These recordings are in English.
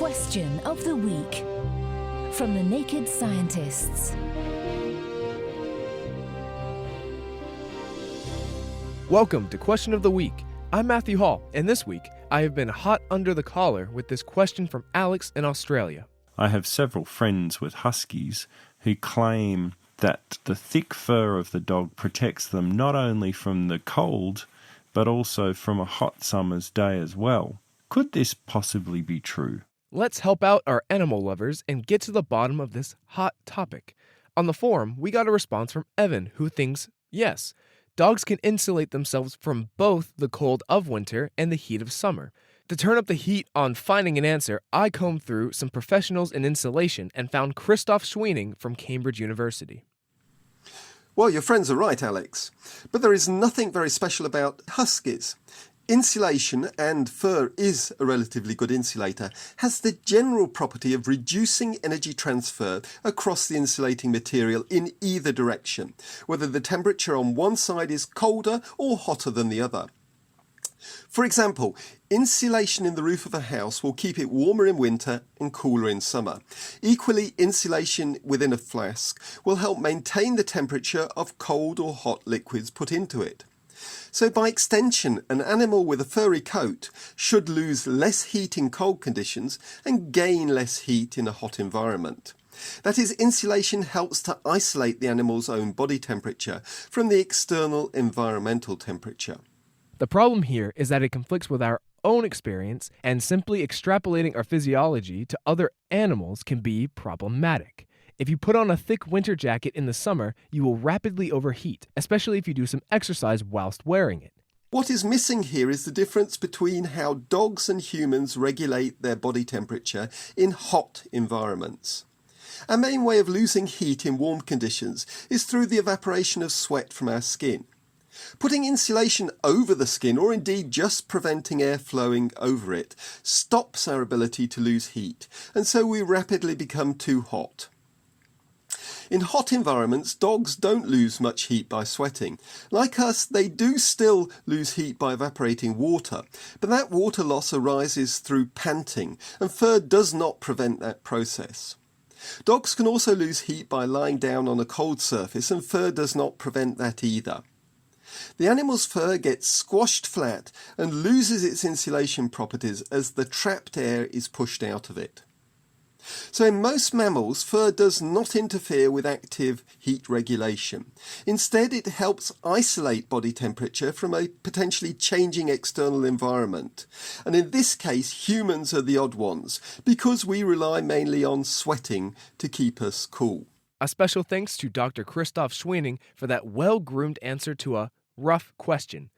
Question of the Week from the Naked Scientists. Welcome to Question of the Week. I'm Matthew Hall, and this week I have been hot under the collar with this question from Alex in Australia. I have several friends with huskies who claim that the thick fur of the dog protects them not only from the cold, but also from a hot summer's day as well. Could this possibly be true? Let's help out our animal lovers and get to the bottom of this hot topic. On the forum, we got a response from Evan, who thinks, yes, dogs can insulate themselves from both the cold of winter and the heat of summer. To turn up the heat on finding an answer, I combed through some professionals in insulation and found Christoph Schweening from Cambridge University. Well, your friends are right, Alex. But there is nothing very special about huskies. Insulation, and fur is a relatively good insulator, has the general property of reducing energy transfer across the insulating material in either direction, whether the temperature on one side is colder or hotter than the other. For example, insulation in the roof of a house will keep it warmer in winter and cooler in summer. Equally, insulation within a flask will help maintain the temperature of cold or hot liquids put into it. So by extension, an animal with a furry coat should lose less heat in cold conditions and gain less heat in a hot environment. That is, insulation helps to isolate the animal's own body temperature from the external environmental temperature. The problem here is that it conflicts with our own experience, and simply extrapolating our physiology to other animals can be problematic. If you put on a thick winter jacket in the summer, you will rapidly overheat, especially if you do some exercise whilst wearing it. What is missing here is the difference between how dogs and humans regulate their body temperature in hot environments. Our main way of losing heat in warm conditions is through the evaporation of sweat from our skin. Putting insulation over the skin, or indeed just preventing air flowing over it, stops our ability to lose heat, and so we rapidly become too hot. In hot environments, dogs don't lose much heat by sweating. Like us, they do still lose heat by evaporating water, but that water loss arises through panting, and fur does not prevent that process. Dogs can also lose heat by lying down on a cold surface, and fur does not prevent that either. The animal's fur gets squashed flat and loses its insulation properties as the trapped air is pushed out of it. So in most mammals, fur does not interfere with active heat regulation. Instead, it helps isolate body temperature from a potentially changing external environment. And in this case, humans are the odd ones, because we rely mainly on sweating to keep us cool. A special thanks to Dr. Christoph Schweening for that well-groomed answer to a rough question.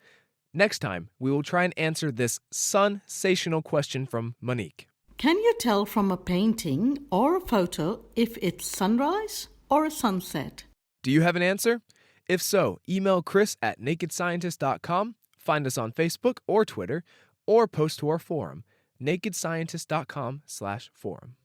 Next time, we will try and answer this sensational question from Monique. Can you tell from a painting or a photo if it's sunrise or a sunset? Do you have an answer? If so, email chris@nakedscientist.com, find us on Facebook or Twitter, or post to our forum, nakedscientist.com/forum.